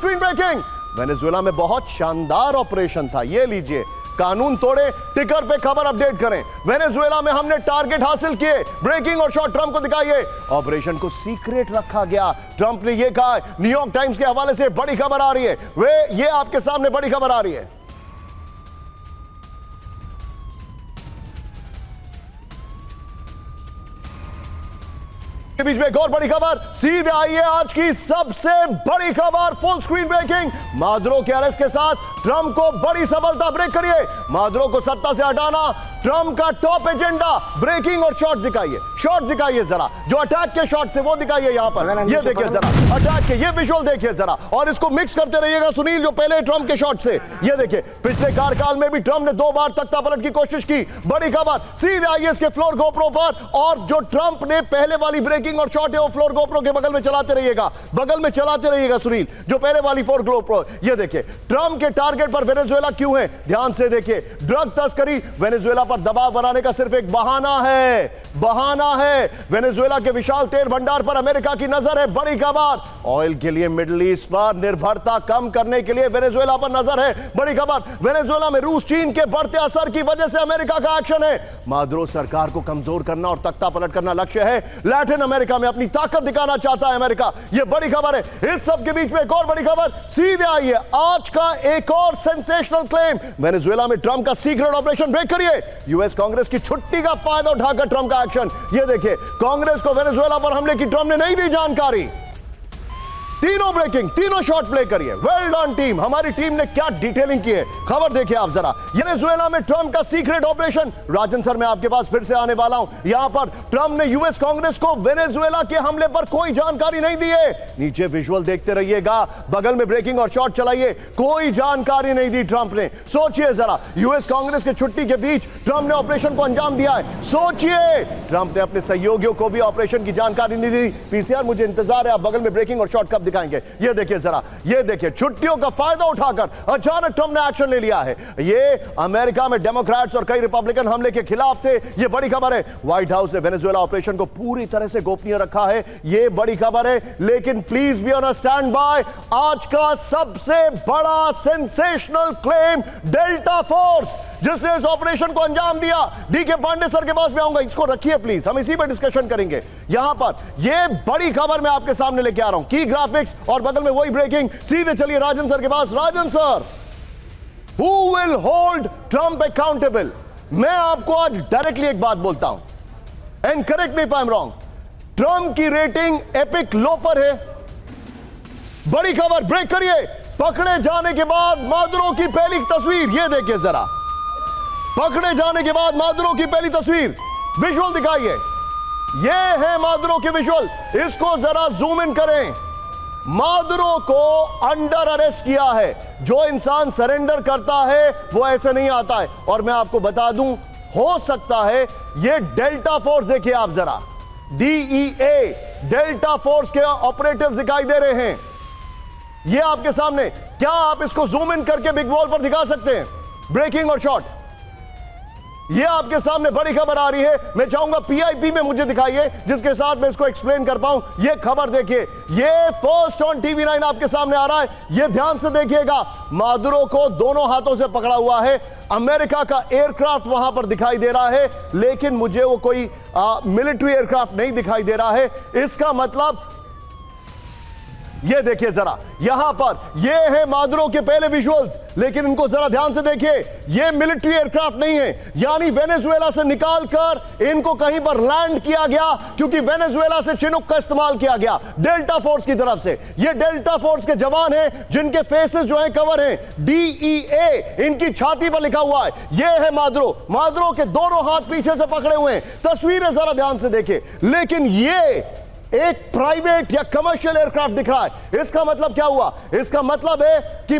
Screen breaking. Venezuela में बहुत शानदार ऑपरेशन था, ये लीजिए, कानून तोड़े, टिकर पे खबर अपडेट करें। वेनेजुएला में हमने टारगेट हासिल किए, ब्रेकिंग और शॉट ट्रंप को दिखाइए। ऑपरेशन को सीक्रेट रखा गया, ट्रंप ने यह कहा। न्यूयॉर्क टाइम्स के हवाले से बड़ी खबर आ रही है, ये आपके सामने बड़ी खबर आ रही है। के बीच में एक और बड़ी खबर, सीधे आइए आज की सबसे बड़ी खबर, फुल स्क्रीन ब्रेकिंग। मादुरो के अरेस्ट के साथ ट्रंप को बड़ी सफलता, ब्रेक करिए। मादुरो को सत्ता से हटाना ट्रंप का टॉप एजेंडा। ब्रेकिंग और शॉट दिखाइए, शॉट दिखाइए जरा, जो अटैक के शॉट से वो दिखाइए यहां पर, ये देखिए जरा अटैक के, ये विजुअल देखिए जरा, और इसको मिक्स करते रहिएगा सुनील, जो पहले ट्रंप के शॉट से। ये देखिए, पिछले कार्यकाल में भी ट्रंप ने 2 बार तख्ता पलट की कोशिश की। बड़ी खबर, सीधे आइए इसके फ्लोर गोप्रो पर, और जो ट्रंप ने पहले वाली ब्रेकिंग और शॉट है वो फ्लोर गोप्रो के बगल में चलाते रहिएगा, बगल में चलाते रहिएगा सुनील, जो पहले वाली फ्लोर गोप्रो। ये देखिए, ट्रंप के टारगेट पर वेनेजुएला क्यों है, ध्यान से देखिए। ड्रग तस्करी वेनेजुएला पर दबाव बनाने का सिर्फ एक बहाना है, बहाना है। वेनेजुएला के विशाल तेल भंडार पर अमेरिका की नजर है। बड़ी खबर, ऑयल के लिए मिडिल ईस्ट पर निर्भरता कम करने के लिए वेनेजुएला पर नजर है। बड़ी खबर, वेनेजुएला में रूस चीन के बढ़ते असर की वजह से अमेरिका का एक्शन है। मादुरो सरकार को कमजोर करना और तख्ता पलट करना लक्ष्य है। लैटिन अमेरिका में अपनी ताकत दिखाना चाहता है अमेरिका। यह बड़ी खबर है। इस सब के बीच में एक और बड़ी खबर, सीधे आइए आज का एक और सेंसेशनल क्लेम। वेनेजुएला में ट्रंप का सीक्रेट ऑपरेशन, ब्रेक करिए। यूएस कांग्रेस की छुट्टी का फायदा उठाकर ट्रंप का एक्शन। यह देखिए, कांग्रेस को वेनेजुएला पर हमले की ट्रंप ने नहीं दी जानकारी। तीनों ब्रेकिंग, तीनों शॉट प्ले करिए। वेल डन टीम, हमारी टीम ने क्या डिटेलिंग की है, खबर देखिए आप जरा। वेनेजुएला में ट्रंप का सीक्रेट ऑपरेशन। राजन सर, मैं आपके पास फिर से आने वाला हूं। यहां पर ट्रंप ने यूएस कांग्रेस को वेनेजुएला के हमले पर कोई जानकारी नहीं दी है। नीचे विजुअल देखते रहिएगा, बगल में ब्रेकिंग और शॉट चलाइए। कोई जानकारी नहीं दी ट्रंप ने। सोचिए जरा, यूएस कांग्रेस के छुट्टी के बीच ट्रंप ने ऑपरेशन को अंजाम दिया है। सोचिए, ट्रंप ने अपने सहयोगियों को भी ऑपरेशन की जानकारी नहीं दी। पीसीआर, मुझे इंतजार है, आप बगल में ब्रेकिंग और शॉट कब दिखाएंगे। ये देखिए जरा, ये देखिए, छुट्टियों का फायदा उठाकर अचानक ट्रंप ने एक्शन ले लिया है। ये अमेरिका में डेमोक्रेट्स और कई रिपब्लिकन हमले के खिलाफ थे। ये बड़ी खबर है। व्हाइट हाउस ने वेनेजुएला ऑपरेशन को पूरी तरह से गोपनीय रखा है। ये बड़ी खबर है, लेकिन please be on stand by. आज का सबसे बड़ा सेंसेशनल क्लेम, डेल्टा फोर्स जिसने इस ऑपरेशन को अंजाम दिया। डीके पांडे सर के पास में आऊंगा, इसको रखिए प्लीज, हम इसी पर डिस्कशन करेंगे। यहां पर यह बड़ी खबर मैं आपके सामने लेके आ रहा हूं, की ग्राफिक्स और बगल में वही ब्रेकिंग। सीधे चलिए राजन सर के पास। Rajan sir, who will hold Trump accountable? मैं आपको आज डायरेक्टली एक बात बोलता हूं, and correct me if I am wrong, Trump की रेटिंग एपिक लो पर है। बड़ी खबर, ब्रेक करिए। पकड़े जाने के बाद मादुरो की पहली तस्वीर, यह देखिए जरा, पकड़े जाने के बाद मादुरो की पहली तस्वीर, विजुअल दिखाइए। यह है मादुरो की विजुअल, इसको जरा जूम इन करें। मादुरो को अंडर अरेस्ट किया है। जो इंसान सरेंडर करता है वो ऐसे नहीं आता है। और मैं आपको बता दूं, हो सकता है यह डेल्टा फोर्स, देखिए आप जरा, DEA डेल्टा फोर्स के ऑपरेटिव्स दिखाई दे रहे हैं। यह आपके सामने, क्या आप इसको जूम इन करके बिग वॉल पर दिखा सकते हैं? ब्रेकिंग और शॉट, ये आपके सामने बड़ी खबर आ रही है। मैं चाहूंगा PIP में मुझे दिखाइए, जिसके साथ मैं इसको एक्सप्लेन कर पाऊं। ये खबर देखिए, ये फर्स्ट ऑन TV9 आपके सामने आ रहा है। ये ध्यान से देखिएगा, मादुरो को दोनों हाथों से पकड़ा हुआ है। अमेरिका का एयरक्राफ्ट वहां पर दिखाई दे रहा है, लेकिन मुझे वो कोई मिलिट्री एयरक्राफ्ट नहीं दिखाई दे रहा है। इसका मतलब, ये देखिए जरा, यहां पर ये है मादुरो के पहले विजुअल्स, लेकिन इनको जरा ध्यान से देखिए, ये मिलिट्री एयरक्राफ्ट नहीं है। यानी वेनेजुएला से निकालकर इनको कहीं पर लैंड किया गया, क्योंकि वेनेजुएला से चिनुक का इस्तेमाल किया गया डेल्टा फोर्स की तरफ से। ये डेल्टा फोर्स के जवान हैं, जिनके फेसेस जो हैं कवर हैं, DEA इनकी छाती पर लिखा हुआ है। ये है मादुरो, मादुरो के दोनों हाथ पीछे से पकड़े हुए हैं। तस्वीरें जरा ध्यान से देखिए, लेकिन ये एक प्राइवेट या कमर्शियल एयरक्राफ्ट दिख रहा है। इसका मतलब क्या हुआ? इसका मतलब है कि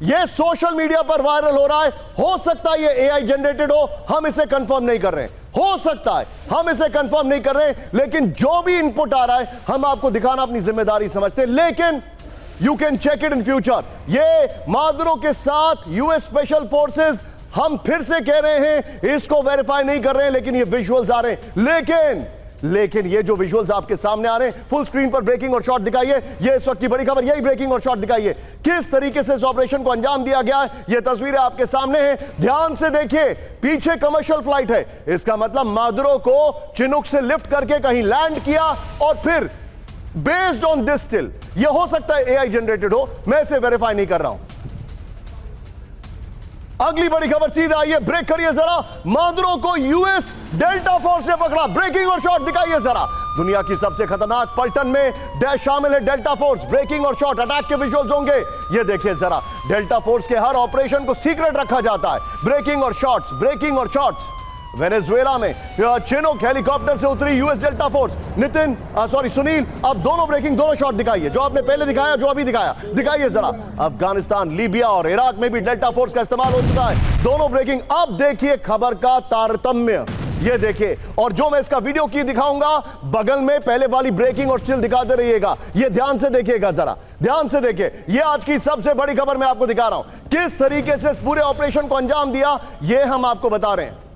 ये सोशल मीडिया पर वायरल हो रहा है। हो सकता है ये AI जनरेटेड हो, हम इसे कंफर्म नहीं कर रहे हैं। हो सकता है, हम इसे कंफर्म नहीं कर रहे हैं, लेकिन जो भी इनपुट आ रहा है हम आपको दिखाना अपनी जिम्मेदारी समझते हैं। लेकिन you can check it in future. ये मादुरो के साथ यूएस स्पेशल फोर्सेस, हम फिर से कह रहे हैं, इसको वेरीफाई नहीं कर रहे हैं, लेकिन ये विजुअल्स आ रहे हैं। लेकिन लेकिन ये जो विजुअल्स आपके सामने आ रहे हैं, फुल स्क्रीन पर ब्रेकिंग और शॉट दिखाइए। ये इस वक्त की बड़ी खबर, यही ब्रेकिंग और शॉट दिखाइए, किस तरीके से इस ऑपरेशन को अंजाम दिया गया है। ये तस्वीरें आपके सामने हैं, ध्यान से देखिए। पीछे कमर्शियल फ्लाइट है, इसका मतलब मादुरो को चिनूक से लिफ्ट करके कहीं लैंड किया और फिर बेस्ड ऑन दिस स्टिल, यह हो सकता है एआई जनरेटेड हो, मैं इसे वेरीफाई नहीं कर रहा हूं। अगली बड़ी खबर सीधा आइए, ब्रेक करिए जरा। मादुरो को यूएस डेल्टा फोर्स ने पकड़ा, ब्रेकिंग और शॉट दिखाइए जरा। दुनिया की सबसे खतरनाक पलटन में डैश शामिल है डेल्टा फोर्स, ब्रेकिंग और शॉट अटैक के विजुअल्स होंगे। ये देखिए जरा, डेल्टा फोर्स के हर ऑपरेशन को सीक्रेट रखा जाता है। ब्रेकिंग और शॉट्स, ब्रेकिंग और शॉट्स। वेनेजुएला में चिनूक हेलीकॉप्टर से उतरी यूएस डेल्टा फोर्स। सुनील, अब दोनों ब्रेकिंग, दोनों शॉट दिखाइए, जो आपने पहले दिखाया, जो अभी दिखाया, दिखाइए जरा। अफगानिस्तान, लीबिया और इराक में भी डेल्टा फोर्स का इस्तेमाल हो चुका है, दोनों ब्रेकिंग। अब देखिए खबर का तारतम्य, ये देखिए। और जो मैं इसका वीडियो की दिखाऊंगा, बगल में पहले वाली ब्रेकिंग और स्टिल दिखाते रहिएगा। ये ध्यान से देखिएगा जरा, ध्यान से देखिए। ये आज की सबसे बड़ी खबर मैं आपको दिखा रहा हूं, किस तरीके से इस पूरे ऑपरेशन को अंजाम दिया, ये हम आपको बता रहे हैं।